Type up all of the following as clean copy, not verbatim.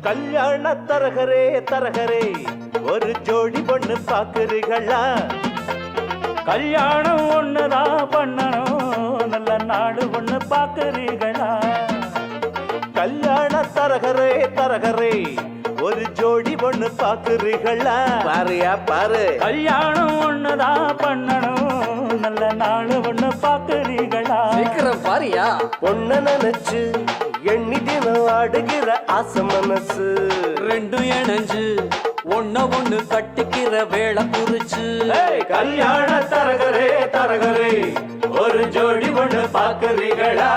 கல்யாண தரகரே தரகரே ஒரு ஜோடி பொண்ணு பாக்குறீங்களா? கல்யாணம் ஒண்ணுதான் பண்ணணும், நல்ல நாடு ஒண்ணு பாக்குறீங்களா? கல்யாண தரகரே தரகரே ஒரு ஜோடி பொண்ணு பாக்குறீங்களா? பாருயா பாரு. கல்யாணம் ஒண்ணுதான் பண்ணணும், நல்ல நாடு ஒண்ணு பாக்குறீங்களா? சீக்கிரம் பாருயா. பொண்ண நினைச்சு எண்ணி தினம் ஆடுகிற ஆசை மனசு ரெண்டும் இணைஞ்சு ஒண்ணு ஒண்ணு கட்டிக்கிற வேளை குறிச்சு. கல்யாண தரகரே தரகரே ஒரு ஜோடி பொண்ணு பாக்குறீங்களா?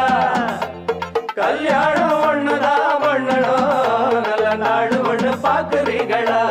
கல்யாணம் ஒண்ணுதான் பண்ணணும், நல்ல நாடு ஒண்ணு பாக்குறீங்களா?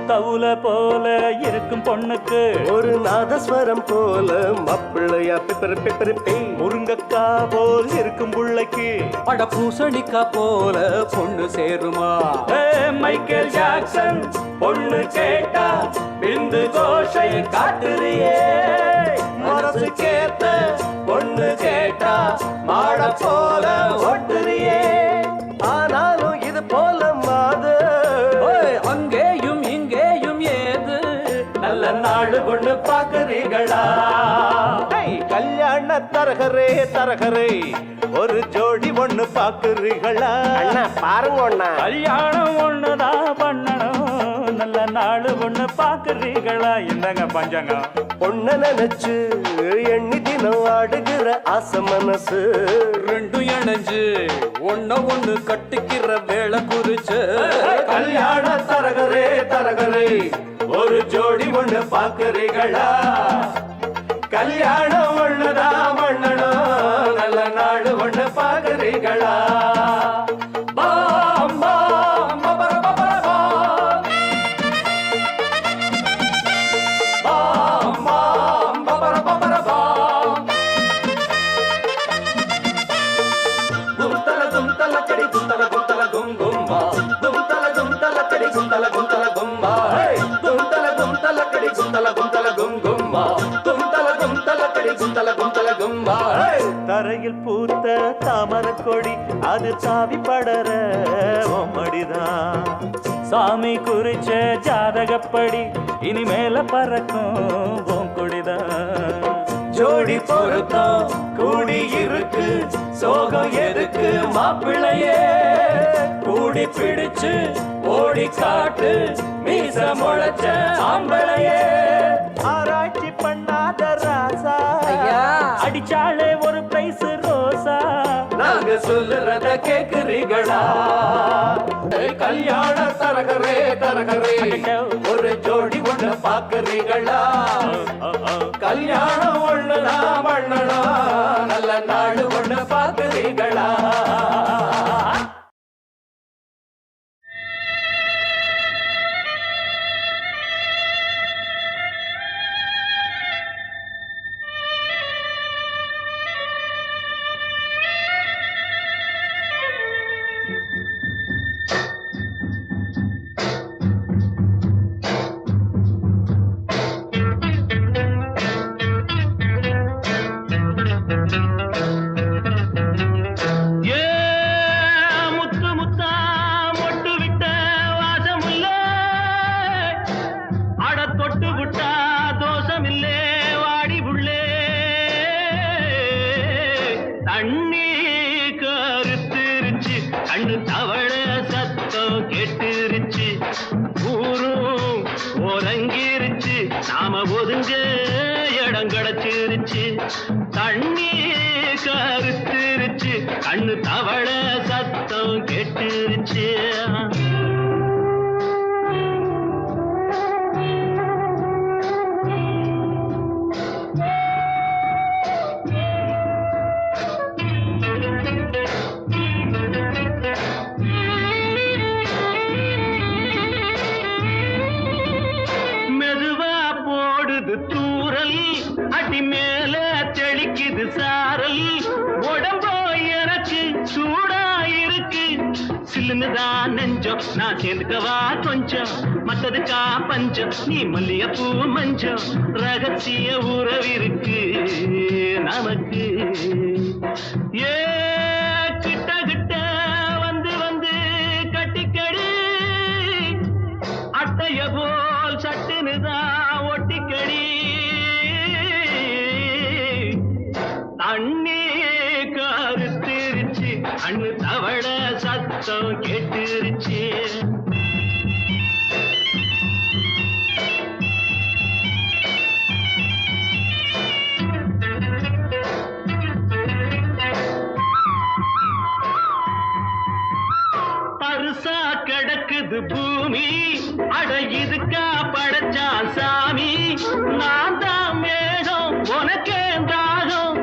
தவுல போல இருக்கும் பொண்ணுக்கு ஒரு நாதஸ்வரம் போல மாப்பிள்ளையா பிப்பர் பிப்பர் பே. முருங்கக்கா போல் இருக்கும் புள்ளைக்கு அட பூசணிக்கா போல பொண்ணு சேருமா? மைக்கேல் ஜாக்சன் பொண்ணு கேட்டா பிந்து கோஷை காட்டுறியே. மனசு கேட்ட பொண்ணு கேட்டா மாட போல ஓட்டுறியே. ஆனாலும் இது போல மாது அங்கேயும் இங்கேயும் ஏது நல்ல நாடு ஒண்ணு பாக்குறீங்களா? கல்யாண தரகரே தரகரே ஒரு ஜோடி ஒண்ணு பாக்குறீங்களா? பாருங்க ஒண்ணா. கல்யாணம் ஒண்ணுதான் பண்ணணும், நல்ல நாடு ஒண்ணு பாக்குறீங்களா? இந்தாங்க பஞ்சாங்கம். பொண்ண நினைச்சு எண்ணி தினம் ஆடுகிற ஆசை மனசு ரெண்டும் இணைஞ்சு ஒண்ணு ஒண்ணு கட்டிக்கிற வேளை குறிச்சு. கல்யாண தரகரே தரகரே ஒரு ஜோடி ஒண்ணு பாக்குறீங்களா? கல்யாணம் ஒண்ணுதான் பண்ணணும், நல்ல நாடு ஒண்ணு பாக்குறீங்களா? பாம் பாம் பபர பபர பாம். பாம் பாம் பபர பபர பாம். கும்தல கடி கும்தல கும் கும்பா. கும்தல கடி கும்தல கும்பா. கும்தல கடி கும்தல கும் கும்பா. கும்தல கும்பா. தரையில் பூத்த தாமர கொடி அது தாவி படர மடிதான். சாமி குறிச்ச ஜாதகப்படி இனிமேல பறக்கும் கொடிதான். ஜோடி பொருத்தம் கூடி இருக்கு, சோகம் எதுக்கு மாப்பிள்ளையே? கூடி பிடிச்சு ஓடி காட்டு மீச முளைச்ச ஆம்பளையே. ஆராய்ச்சி பண்ணாத ராசா அடிச்சாலே ஒரு பிரைஸ் ரோசா. நாங்க சொல்லுறத கேக்குறீங்களா? கல்யாண தரகரே தரகரே ஒரு ஜோடி ஒண்ணு பாக்குறீங்களா? கல்யாணம் ஒண்ணுதான் பண்ணணும், நல்ல நாடு ஒண்ணு பாக்குறீங்களா? கண்ணு தவள சத்தம் கேட்டுருச்சு, ஊரும் உறங்கிருச்சு, நாம ஒதுங்க இடம் கிடைச்சிருச்சு. தண்ணி கருத்துருச்சு, கண்ணு தவள சத்தம் கேட்டுருச்சு. அடி மேல தெளிக்குது சாரல் உடம்போ எனக்கு சூடா இருக்கு சில்லுன்னுதான் நெஞ்சம் நான் சேர்ந்துக்கவா கொஞ்சம் மத்ததுக்கா பஞ்சம் நீ மல்லிகைப்பூ மஞ்சம் ரகசிய உறவிருக்கு நமக்கு ஏ கிட்ட கிட்ட வந்து வந்து கட்டிக்கடி அட்டைய போல் சட்டுனுதான் ஒட்டிக்கடி தண்ணி கருத்திருச்சு அண்ணு தவள சத்தம் கேட்டுருச்சு பருசா கிடக்குது பூமி அட இதுக்கா படைச்சா சாமி நான் தான் மேகம் உனக்கே தாகம்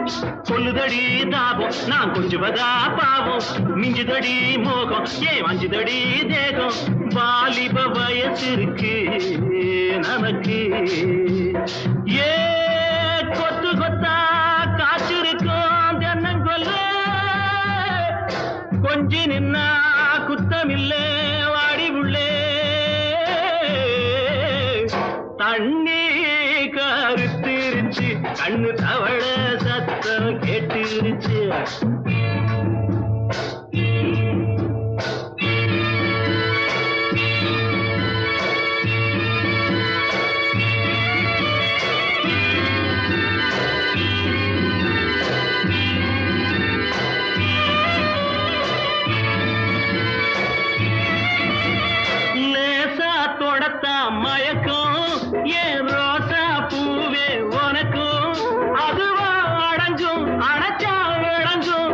சொல்லுதடி தாபம் நான் கொஞ்சுவதா பாவம் மிஞ்சுதடி மோகம் ஏன் வஞ்சுதடி தேகம் வாலிப வயசு இருக்கு நமக்கு ஏ கொத்து கொத்தா காய்ச்சிருக்கும் தென்னங்கொல்ல கொஞ்சி நின்னா குத்தமில்லே வாடி உள்ளே தண்ணி கருத்திருச்சு கண்ணு தவள சத்தம் கேட்டுருச்சு மயக்கம் ஏன் ரோசா பூவே உனக்கும் அதுவா அடைஞ்சும் அடைச்சா விளைஞ்சும்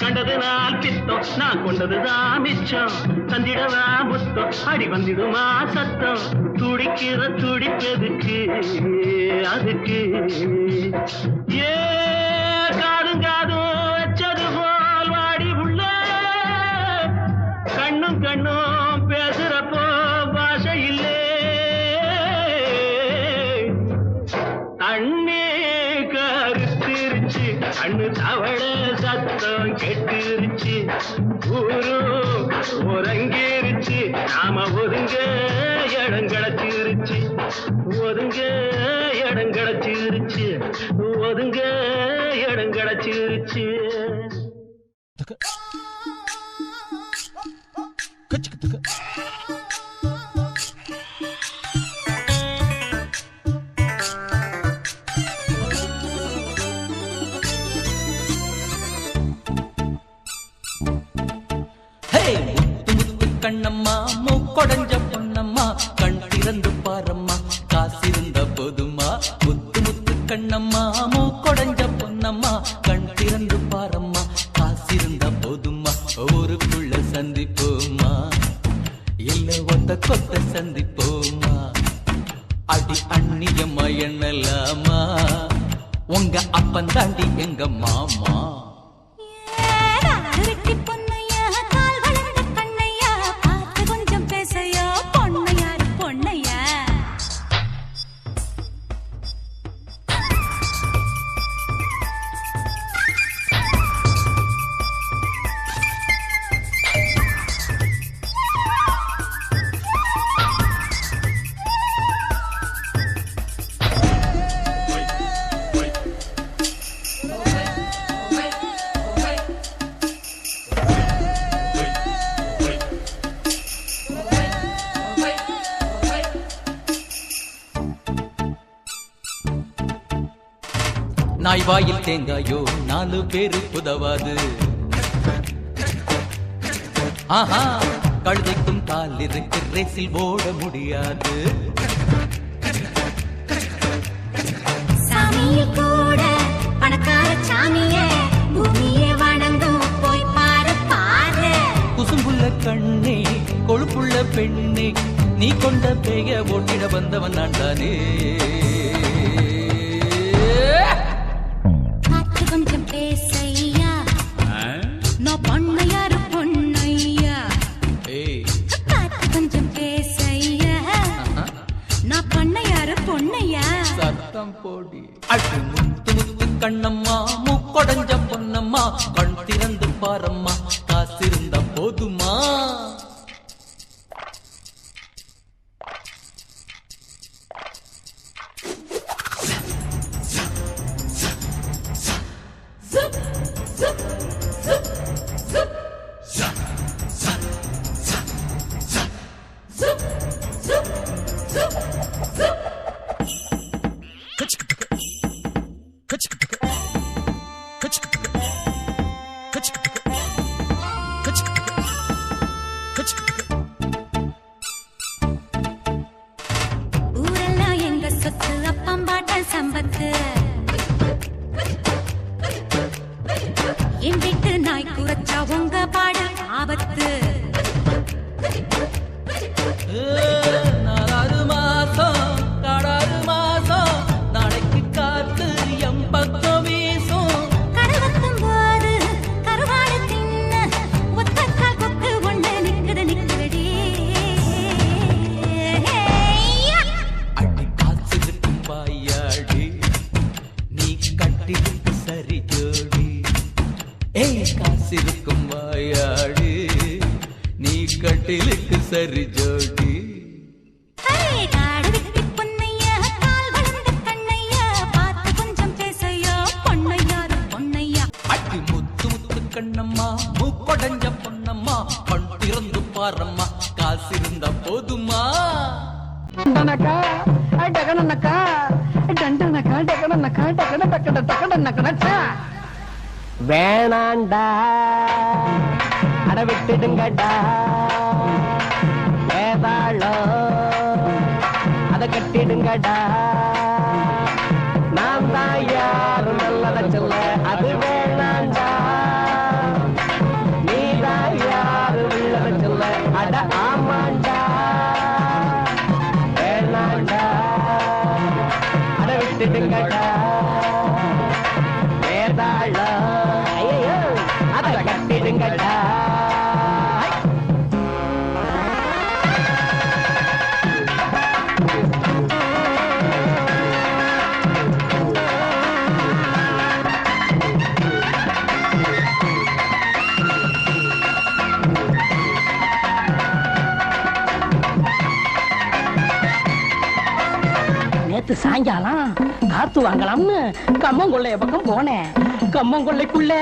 கண்டதுனால் பித்தம் நான் கொண்டதுதான் மிச்சம் தந்திடவா முத்தம் அடி வந்திடுமா சத்தம் துடிக்கிற துடிப்பதுக்கு அதுக்கு ஏ காதும் காதும் வச்சது போல் வாடி உள்ள கண்ணும் கண்ணும் பேசுறப்போ பாஷை இல்லை தண்ணி கருத்திருச்சு கண்ணு தவள சத்தம் கெட்டுருச்சு ஊரு உறங்கிருச்சு நாம ஒதுங்க இடம் கிடைச்சிருச்சு ஒதுங்க இடம் கிடைச்சிருச்சு ஒதுங்க இடம் கிடைச்சிருச்சு கண்ணம்மா மூக்கொடைஞ்ச பொன்னம்மா கண் திறந்து பாரம்மா காசிருந்த போதுமா முத்து முத்து கண்ணம்மா மூக்கொடைஞ்ச பொன்னம்மா கண் திறந்து பாரம்மா காசிருந்த போதுமா ஊருக்குள்ள சந்திப்போமா இல்ல ஒத்த கொத்த சந்திப்போமா அடி அந்நியம்மா என்னலாமா உங்க அப்பன் தாண்டி எங்க மாமா நாய் வாயில் தேங்காயோ 4 பேரு புதவாது ஆஹா கழுதைக்கும் கால் இருக்கு ரேசில் ஓட முடியாது சாமிய கூட பணக்கார சாமியே பூமியே வணங்கும் போய் பாரு பாரு குசும்புள்ள கண்ணே கொழுப்புள்ள பெண்ணே நீ கொண்ட பேய ஓட்டிட வந்தவன் நான் தானே கொஞ்சம் பேசையா நான் பொண்ணையாரு பொண்ணையா கொஞ்சம் பேசையா நான் பொண்ணையாரு பொண்ணையா ஆட்டம் போடி அடி முத்து முத்து கண்ணம்மா முக்கொடஞ்ச பொன்னம்மா கண் திறந்து பாரம்மா காசிருந்த போதுமா ஊரெல்லாம் எங்க சொத்து அப்பம்பாட்டம் சம்பத்து என் வீட்டு நாய் குறைச்சா உங்க பாடு ஆபத்து நாலாறு மாசம் காடாறு மாசம் நாளைக்கு காத்து எம் பக்கம் வீசும் கருவத்தும் போது கருவாடு தின்ன ஒத்தக்கால் கொக்கு ஒண்ணு நிக்குதடி அடி காத்திருக்கும் வாயாடி நீ கட்டிருக்கு சரி ஜோடி ஏய் காசிருக்கும் வாயாடி நீ கட்டிலுக்கு சரி ஜோடி காடு விட்டு பொன்னையா கால் வளர்ந்த கண்ணையா பார்த்து கொஞ்சம் பேசையா பொன்னையாரு பொன்னையா அடி முத்து முத்து கண்ணம்மா மூக்கொடஞ்ச பொன்னம்மா கண் திறந்து பாரம்மா காசிருந்த போதுமா வேணாண்டா அட விட்டுடுங்கடா வேதாளம் அத கட்டிடுங்கடா நான் தான் யாரும் நல்லத சொல்ல அது வேணாண்டா நீ தான் யாரு உள்ளத சொல்ல அட ஆமாண்டா வேணாண்டா அட விட்டுடுங்கடா வேதாளம் ஐயோ அத கட்டிடுங்கடா நேத்து சாயங்காலம் காத்து வாங்கலாம்னு கம்மங்கொள்ளைய பக்கம் போனேன். கம்மங்கொள்ளைக்குள்ள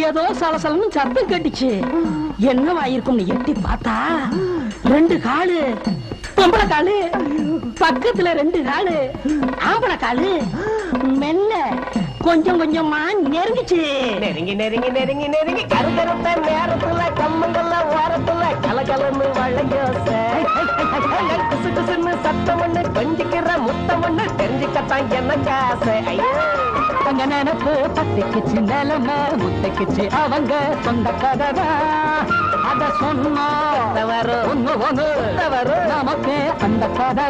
ஏதோ சலசலன்னு சத்தம் கேட்டுச்சு. என்னவாயிருக்கும்னு எட்டி பார்த்தா 2 காலு பொம்பளை காலு, பக்கத்துல 2 காலு ஆம்பளை காலு. மெல்ல கொஞ்சம் கொஞ்சமா நெருங்கிச்சு. நெருங்கி நெருங்கி நெருங்கி நெருங்கி கருகருத்த நேரத்துல கம்மங்கள்ல ஓரத்துல கலகலன்னு வளையோச குசு குசுன்னு சத்தம் ஒண்ணு கொஞ்சிக்கிற முத்தம் ஒண்ணு தெரிஞ்சுக்கத்தான் எனக்கு ஆசை. ஐயோ அங்க நினைப்பு பத்திக்குச்சு, நிலைமை முத்தைக்குச்சு. அவங்க சொந்த கதை அத சொன்னா வரும் ஒண்ணு ஒண்ணு வரும் நமக்கு அந்த கதை.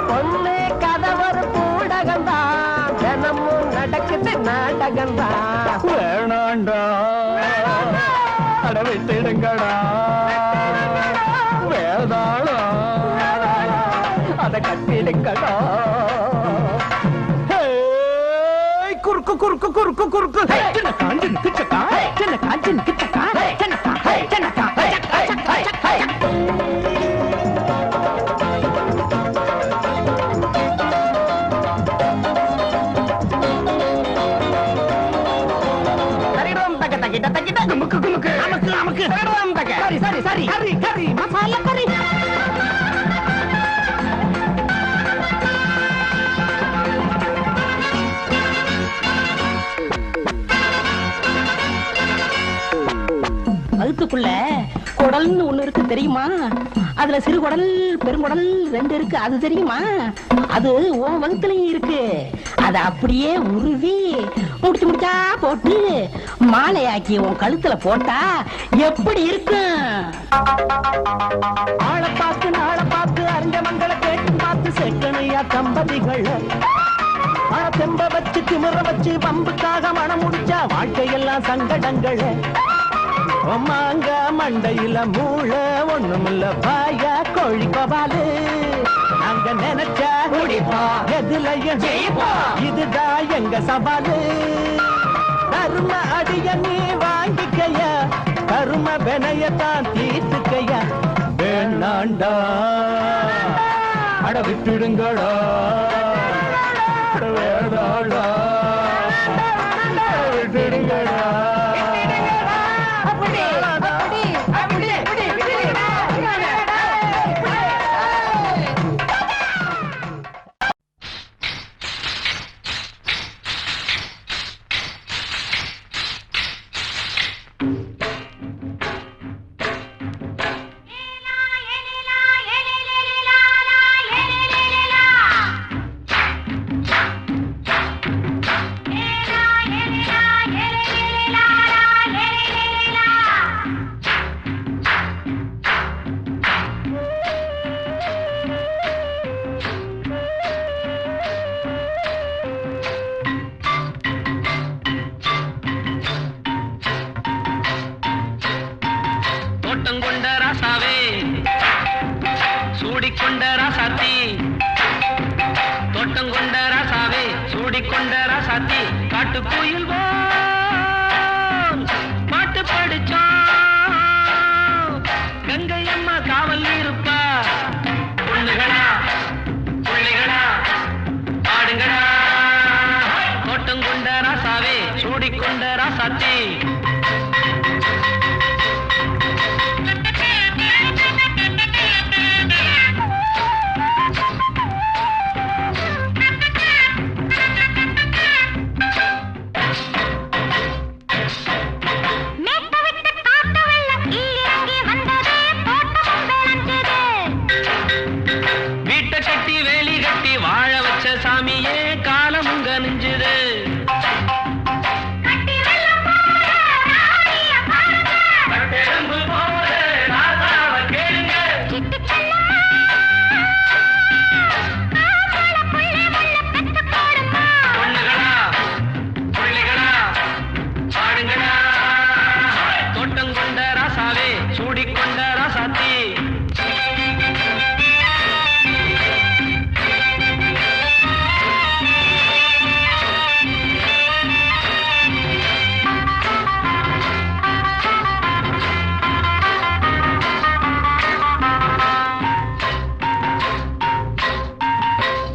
பொண்ணு கதை ஒரு பூடகம்தான், தினமும் நடக்குது நாடகம்தான். வேணாண்டா அட விட்டுடுங்கடா வேதாளம் அத கட்டிடுங்கடா. குறுக்கு குறுக்கு குறுக்கு குறுக்கு சின்ன காஞ்சின் கிச்சக்கா சின்ன காஞ்சின் கிச்சக்கா சின்னக்கா சின்னக்கா குமுக்கு குமுக்கு நமக்கு நமக்கு சரி சரி சரி கறி கறி மசாலா கறி. வகுத்துக்குள்ள குடல்னு ஒண்ணு இருக்கு தெரியுமா? அதுல சிறு குடல் பெருங்குடல் 2 இருக்கு, அது தெரியுமா? அது உன் வகுத்துலயும் இருக்கு. அத அப்படியே உருவி முடிச்சு முடிச்சா போட்டு மாலையாக்கி உன் கழுத்துல போட்டா எப்படி இருக்கும்? ஆளை பார்த்து நாளை பார்த்து அறிஞ்ச மங்களை கேட்டு பார்த்து செக்கனையா தம்பதிகள் தெம்ப வச்சு திமிர வச்சு பம்புக்காக மனம் முடிச்சா வாழ்க்கையெல்லாம் சங்கடங்கள். மாங்க மண்டையில மூளை ஒண்ணுமில்ல பாயா கோழி கோபாலு நாங்க நினைச்சா முடிப்போம் எதுலயும் ஜெயிப்போம் இதுதான் எங்க சவாலு கரும அடிய நீ வாங்கிக்கையா கரும வினையத்தான் தீர்த்துக்கையா வேணாண்டா அட விட்டுடுங்களா வேணாண்டா விட்டுடுங்களா தோட்டங்கொண்ட ராசாவே சூடிக்கொண்ட ராசாத்தி தோட்டங்கொண்ட ராசாவே சூடிக்கொண்ட ராசாத்தி காட்டு கோயில் பாட்டு படிச்சோம் கங்கை அம்மா காவல் இருப்பா பொண்ணுகளா பிள்ளைகளா ஆடுங்களா தோட்டங்கொண்ட ராசாவே சூடிக்கொண்ட ராசாத்தி சாமியே காலமுங்க நெஞ்சுது பொண்ணுகளா பிள்ளைகளா ஆடுங்களா தோட்டங்கொண்ட ராசாவே சூடிக்கொண்ட ராசாத்தி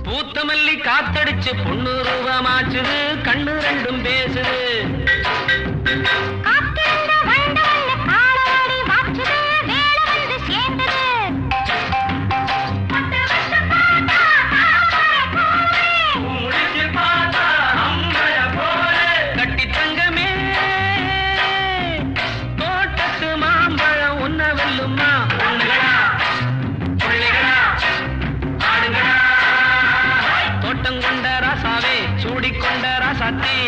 பூத்தமல்லி காத்தடிச்சு பொண்ணு ரூபமாச்சுது கண்ணு ரெண்டும் பேசுது கட்டி தங்கமே தோட்டத்து மாம்பழம் உன்ன வெல்லுமா பொண்ணுகளா பிள்ளைகளா ஆடுங்களா தோட்டங்கொண்ட ராசாவே சூடிக்கொண்ட ராசாத்தி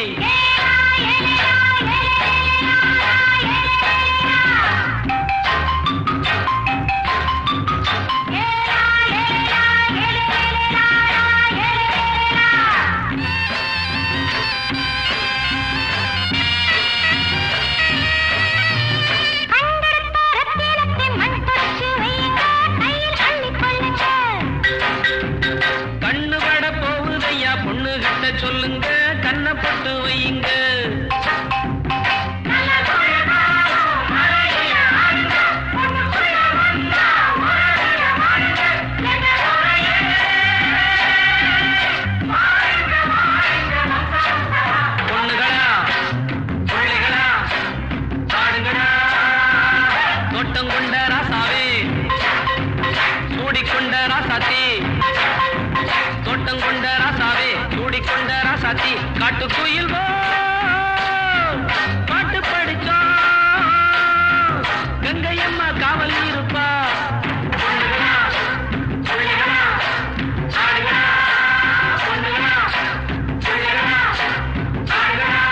கண்ணு பட போகுதையா பொண்ணு கிட்ட சொல்லுங்க கண்ணை போட்டு வையுங்க பொண்ணுகளா பிள்ளைகளா ஆடுங்களா தோட்டங்கொண்ட ராசாவே சூடிக்கொண்ட ராசாத்தி தோட்டங்கொண்ட ராசாவே சூடிக்கொண்ட ராசாத்தி காட்டு கோயில் பாட்டு படிச்சோம் கங்கை அம்மா காவல் இருப்பா பொண்ணுகளா பிள்ளைகளா ஆடுகளா பொண்ணுகளா பிள்ளைகளா ஆடுகளா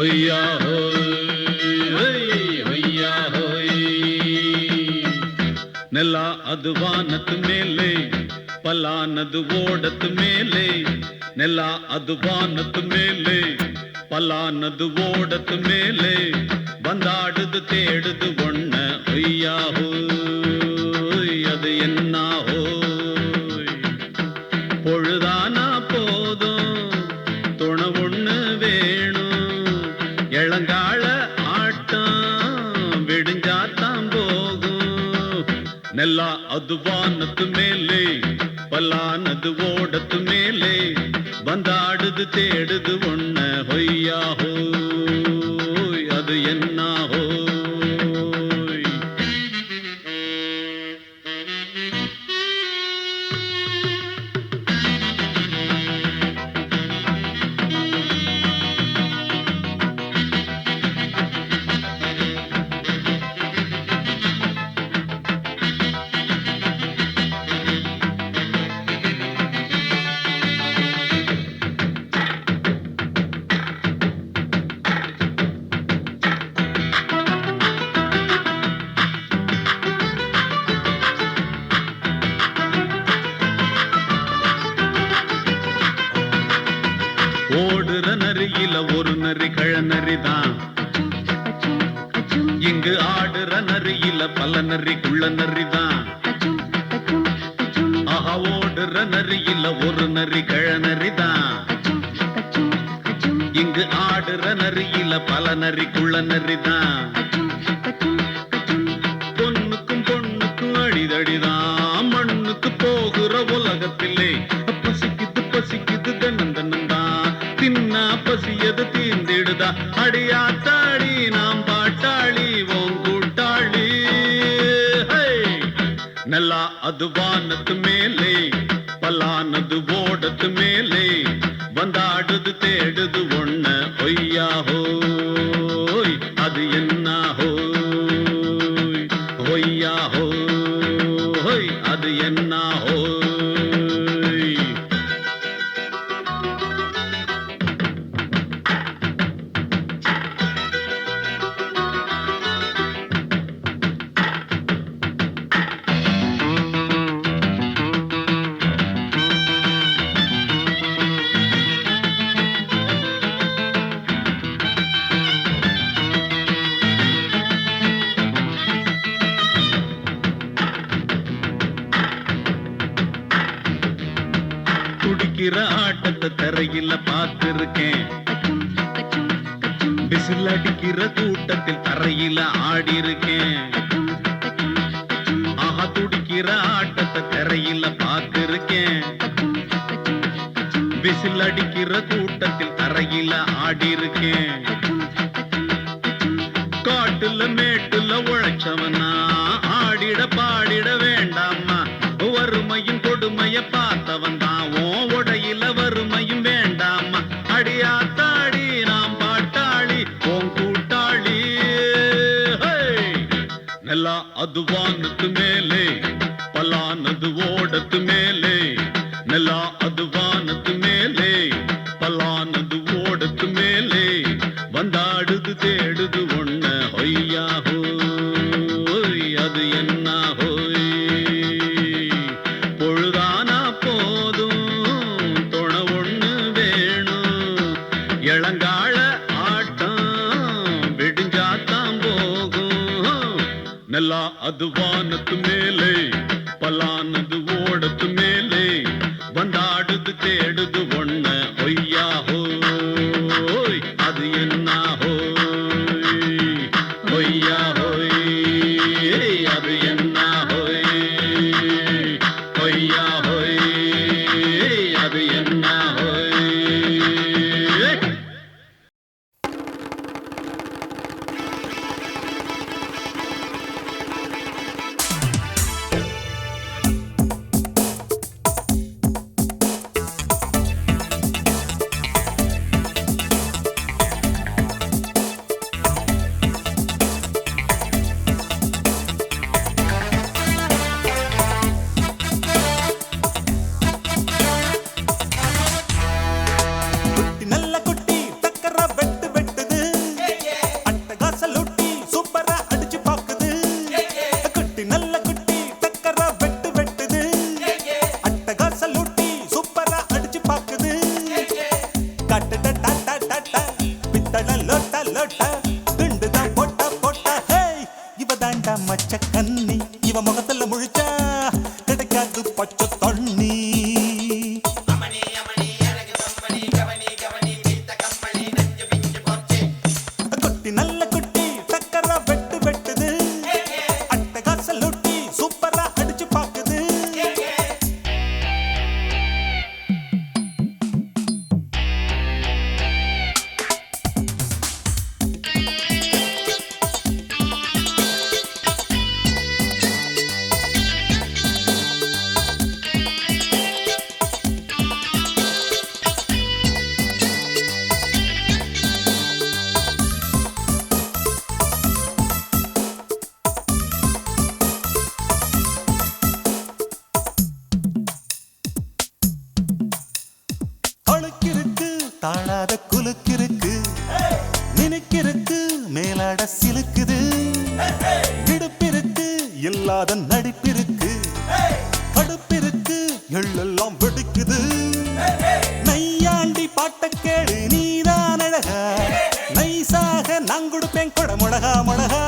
ஹொய்யா ஹோய் ஹொய்யா ஹோய் ನೆಲ ಅದು ವಾನದ ಮೇಲೆ ಪಲಾನದು ಓಡದ ಮೇಲೆ ನೆಲ ಅದು ವಾನದ ಮೇಲೆ ಪಲಾನದು ಓಡದ ಮೇಲೆ ಬಂದಾಡುದು தேடுது ஒண்ண ஒய்யா ஹோய் அது என்ன ஹோய் பொழுதானா போதும் துணை ஒண்ணு வேணும் இளங்கால ஆட்டம் விடிஞ்சாத்தான் போகும் ನೆಲ ಅದು ವಾನದ ಮೇಲೆ ಪಲಾನದು ಓಡದ ಮೇಲೆ ಬಂದಾಡುದು தேடுது ஒண்ண ஒய்யா ஹோய் அது என்ன ஹோய் ஓடுற நரியில ஒரு நரி கழநரிதான் இங்கு ஆடுற நரியில பல நரி குள்ள நரிதான் ஆஹா ஓடுற நரியில ஒரு நரி கழநரிதான் இங்கு ஆடுற நரியில பல நரி குள்ள நரிதான் பொண்ணுக்கும் பொண்ணுக்கும் அடிதடிதான் மண்ணுக்கு போகிற உலகத்திலே பசிக்குது பசிக்குது தன்னந்தன்னந்தான் தின்னா பசியது தீர்ந்திடுதா அடியாத்தாடி நாம் பாட்டாளி ஓங்கூட்டாளி ನೆಲ ಅದು ವಾನದ ಮೇಲೆ ಪಲಾನದು ಓಡದ ಮೇಲೆ ಬಂದಾಡುದು தேடுது ஒண்ண ஒய்யா ஹோய் அது என்ன ஹோய் ஒய்யா ஹோய் அது என்ன ஹோய் துடிக்கிற ஆட்டத்தை தரையில பார்த்திருக்கேன் விசில் அடிக்கிற கூட்டத்தில் தரையில ஆடி இருக்கேன் ஆஹா துடிக்கிற ஆட்டத்தை தரையில பார்த்திருக்கேன் விசில் அடிக்கிற கூட்டத்தில் தரையில ஆடி இருக்கேன் காட்டுல மேட்டுல உழைச்சவனா ஆடிட பாடிட வேண்டாமா வறுமையும் கொடுமைய பார்த்தவன் தான் உடையில வறுமையும் வேண்டாமா அடியாத்தாடி நாம் பாட்டாளி ஓம் கூட்டாளி ನೆಲ ಅದು ವಾನದ ಮೇಲೆ ಪಲಾನದು ಓಡದ ಮೇಲೆ ನೆಲ ಅದು ವಾನದ ಮೇಲೆ ಪಲಾನದು ಓಡದ ಮೇಲೆ ಬಂದಾಡುದು தேடுது ஒண்ண ஒய்யா ஹோய் அது என்ன ஹோய் பொழுதானா போதும் துணை ஒண்ணு வேணும் இளங்கால ஆட்டம் விடிஞ்சாத்தான் போகும் ನೆಲ ಅದು ವಾನದ ಮೇಲೆ ಪಲಾನದು ಓಡದ ಮೇಲೆ ಬಂದಾಡುದು தேடுது ஒண்ண ஒய்யா ஹோய் அது என்ன ஹோய் ஒய்யா ஹோய் அது என்ன ஹோய் ஒய்யா ஹோய் அது என்ன ஹோய் பித்தள லோட்ட லோட்ட துண்டுதான் போட்ட போட்ட ஹே இவ தாண்டா மச்ச கன்னி இவ முகத்துல முழிச்சா கிடைக்காது பச்சை தண்ணி குட்டி நல்ல குட்டி டக்கரா வெட்டு வெட்டுது அட்டகாச லொட்டி சூப்பரா அடிச்சு பாக்குது அழுக்கிருக்கு தாழாத குலுக்கிருக்கு நினைக்கிருக்கு மேலாட சிலுக்குது இடுப்பிருக்கு இல்லாத நடிப்பிருக்கு கடுப்பிருக்கு எள்ளெல்லாம் வெடிக்குது நையாண்டி பாட்ட கேளு நீதான் அழகா நைசாக நான் கொடுப்பேன் கொட முழகா முழகா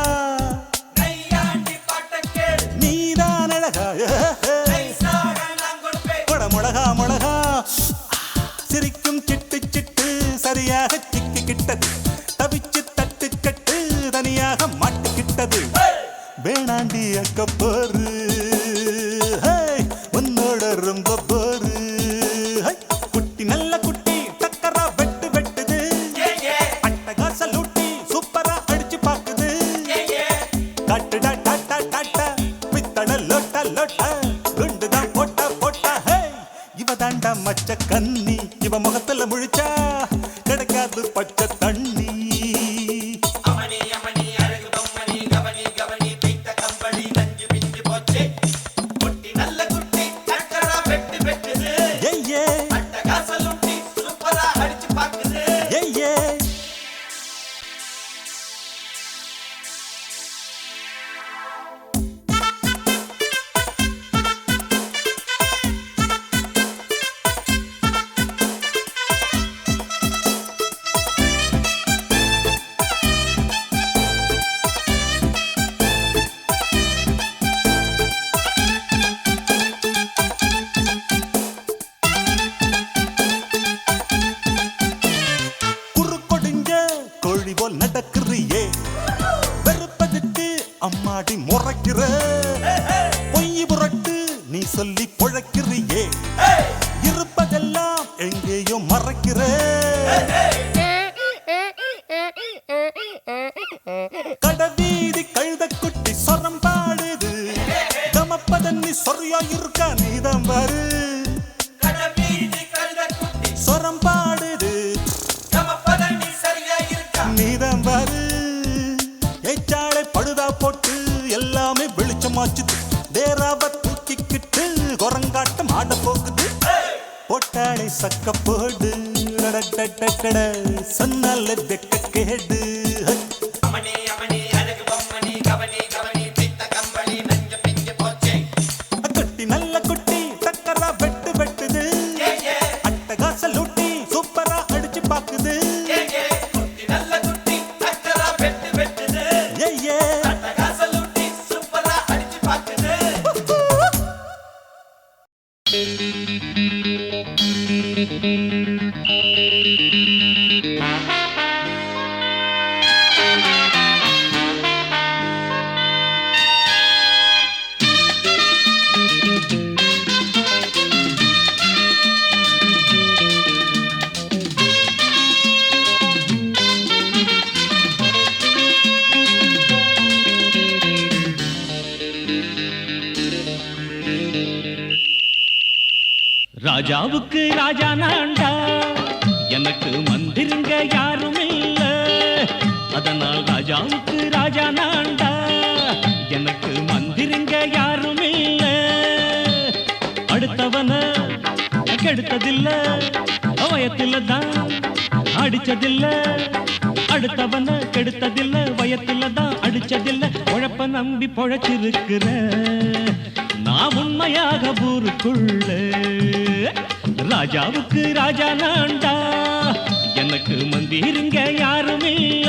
நீதான் அழகா கொட முழகா முழகா சிரிக்கும் சிட்டு சிட்டு சரியாக சிக்கிக்கிட்டது தவிச்சு தட்டு கட்டு தனியாக மாட்டிக்கிட்டது வேணாண்டி அக்க போரு உன்னோட ரொம்ப போரு குட்டி நல்ல குட்டி டக்கரா வெட்டு வெட்டுது அட்டகாச லூட்டி சூப்பரா அடிச்சு பாக்குது கட்டுடா டாட்டா டாட்டா பித்தள லோட்ட லோட்ட குண்டுதான் போட்ட போட்ட ஹே இவ தாண்டா மச்ச கன்னி இவ முகத்துல முழிச்சா கிடைக்காது பச்சை தண்ணி கோழி போல் நடக்கிறியே வெறுப்பதுக்கு அம்மாடி முறைக்கிற பொய் புரட்டு நீ சொல்லி பொழைக்கிறியே இருப்பதெல்லாம் எங்கேயோ மறைக்கிற கடவீதி கழுத குட்டி சொரம் பாடுது கமப்பதன்னி சொரியா இருக்கா நீதான் பாரு சொரம் பாடுது நீதான் பாரு ஏச்சாளை பழுதா போட்டு எல்லாமே வெளிச்சமாச்சுது தேராவ தூக்கிக்கிட்டு குரங்காட்டம் ஆட போகுது போட்டாளை சக்க போடு சொன்னால வெக்க கேடு குட்டி நல்ல குட்டி டக்கரா வெட்டு வெட்டுது அட்டகாச லூட்டி சூப்பரா அடிச்சு பாக்குது ராஜாவுக்கு ராஜா நான்டா எனக்கு மந்திருங்க யாரும் இல்ல அதனால் ராஜாவுக்கு ராஜா நான்டா எனக்கு மந்திருங்க யாரும் இல்ல அடுத்தவன கெடுத்ததில்ல வயத்துல தான் அடிச்சதில்ல அடுத்தவன கெடுத்ததில்ல வயத்துல தான் அடிச்சதில்ல உழப்ப நம்பி பொழைச்சிருக்கிற நான் உண்மையாக ஊருக்குள்ள ராஜாவுக்கு ராஜா நான்டா என்ன எனக்கு மந்திருங்க யாரும் இல்ல.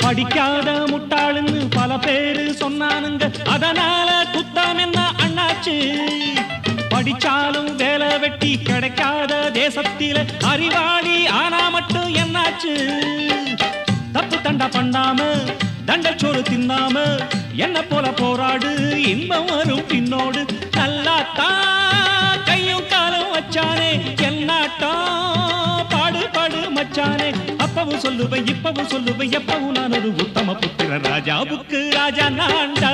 படிக்காத முட்டாளுன்னு பல பேரு சொன்னானுங்க, அதனால குத்தம் என்ன அண்ணாச்சு? படிச்சாலும் வேலை வெட்டி கிடைக்காத தேசத்தில அறிவாளி ஆனா மட்டும் என்னாச்சு? தப்பு தண்டா பண்ணாம தண்டச்சோறு தின்னாம என்ன போல போராடு, இன்பம் வரும் பின்னோடு. நல்லாத்தான் கையும் காலம் வச்சானே என்னாட்டா பாடு மச்சானே. அப்பவும் சொல்லுவேன் இப்பவும் சொல்லுவேன், எப்பவும் நான் ஒரு உத்தம புத்திர. ராஜாவுக்கு ராஜா நான்டா,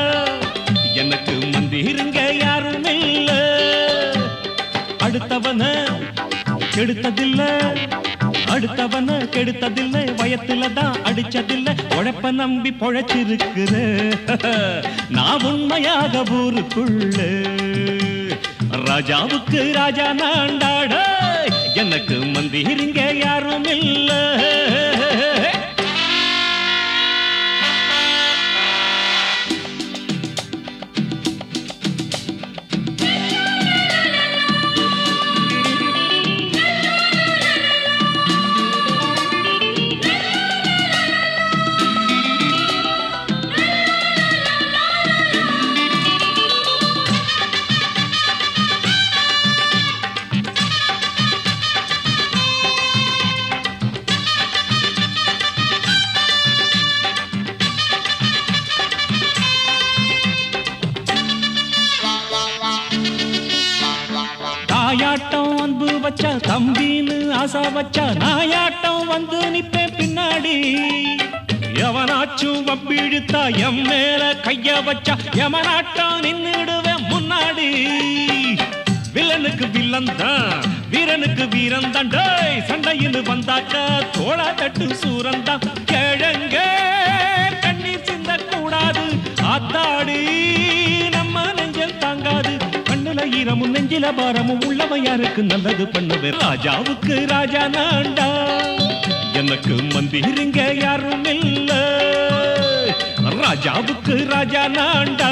எனக்கு மந்திருங்க யாரும் இல்ல. அடுத்தவன கெடுத்ததில்ல, அடுத்தவன கெடுத்ததில்லை, வயத்துல தான் அடிச்சதில்லை. உழைப்ப நம்பி பொழைச்சிருக்கிற நான் உண்மையாக ஊருக்குள்ள. ராஜாவுக்கு ராஜா நான்டாட, எனக்கு மந்திருங்க யாரும் இல்ல. தாயாட்டம் அன்பு வச்சா தம்பின்னு ஆசா வச்சா, நாயாட்டம் வந்து நிப்பேன் பின்னாடி. எவனாச்சும் வம்பிழுத்தா எம் மேல கைய வச்சா, எவனாட்டம் நின்னுடுவேன் முன்னாடி. வில்லனுக்கு வில்லன் தான், வீரனுக்கு வீரன் தான். சண்டையின்னு வந்தாக்கா தோளா தட்டு சூரன் தான். கிழங்க கண்ணீர் சிந்த கூடாது, ஆத்தாடி நம்ம நெஞ்சல் தாங்காது. கண்ணுல ஈரமும் நெஞ்சில பாரமும் உள்ளவன் யாருக்கு நல்லது பண்ணுவேன். ராஜாவுக்கு ராஜா நான்டா, எனக்கு மந்திருங்க யாரும் இல்ல. ராஜாவுக்கு ராஜா நான்டா,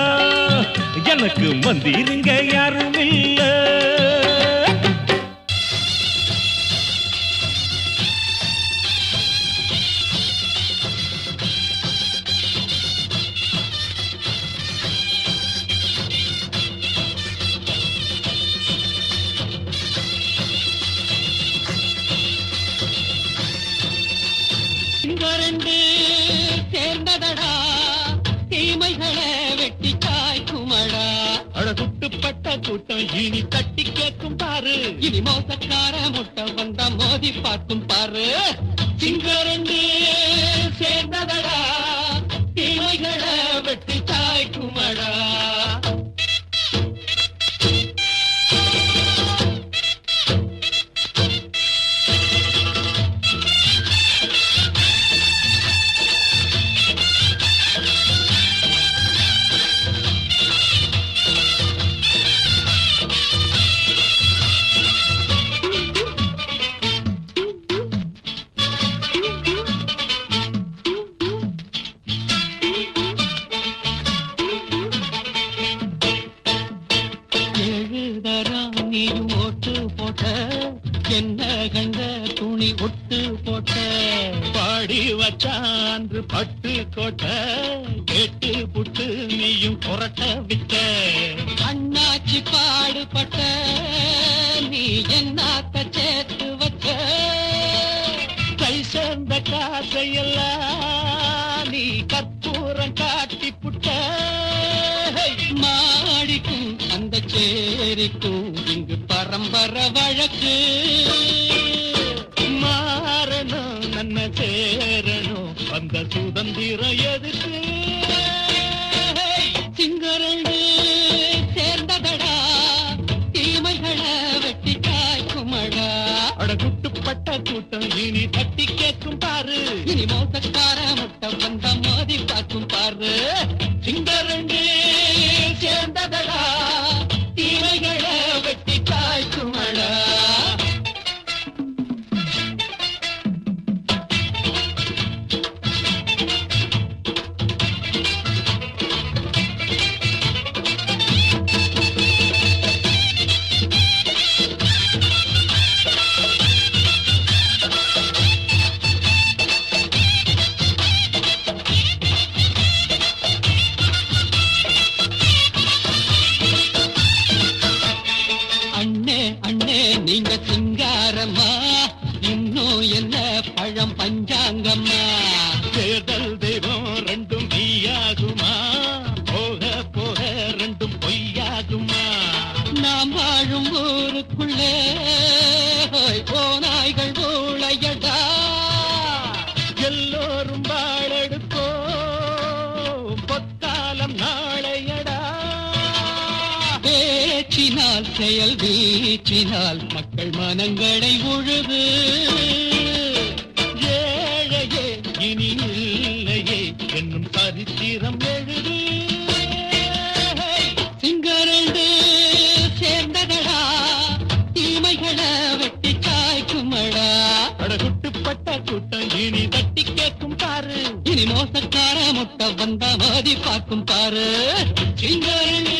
எனக்கு மந்திருங்க யாரும் இல்ல. ரெண்டு சேர்ந்ததடா, தீமைகளை வெட்டி காய்க்குமடா. அட சுட்டுப்பட்ட கூட்டம் இனி தட்டி கேட்கும் பாரு, இனி மோசக்கார முட்டை வந்தா மோதி பார்க்கும் பாரு. சிங்க ரெண்டு சேர்ந்ததடா, தீமைகளை வெட்டி காய்க்குமடா. என்ன கண்ட துணி ஒட்டு போட்ட, பாடி வச்சான்று பட்டு கோட்ட, கேட்டு புட்டு நீயும் புரட்ட விட்ட. அண்ணாச்சி பாடுபட்ட நீ என்னாத்த சேர்த்து வச்ச, கை சேர்ந்த காசையெல்லாம் நீ கற்பூரம் காட்டி புட்ட. மாடிக்கும் அந்த சேரிக்கும் இங்கு பரம்பரை வழக்கு. மாறணும் நன்மை சேரணும், அந்த சுதந்திரம் எதுக்கு? சிங்கர ஊருக்குள்ளே போனாய்கள் ஊழையடா எல்லோரும் வாழெடுப்போ பொற்காலம் நாளையடா பேச்சினால் செயல் வீச்சினால் மக்கள் மனங்களை உழுது ஏழையே இனி இல்லையே என்னும் சரித்திரம் எழுது சிங்கரண்டு சேர்ந்ததடா தீமைகளை வெட்டி சாய்க்குமடா அடகுட்டுப்பட்ட கூட்டம் இனி தட்டி கேட்கும் பாரு இனி மோசக்கார முட்டை வந்த மோதி பார்க்கும் பாரு சிங்கரண்டு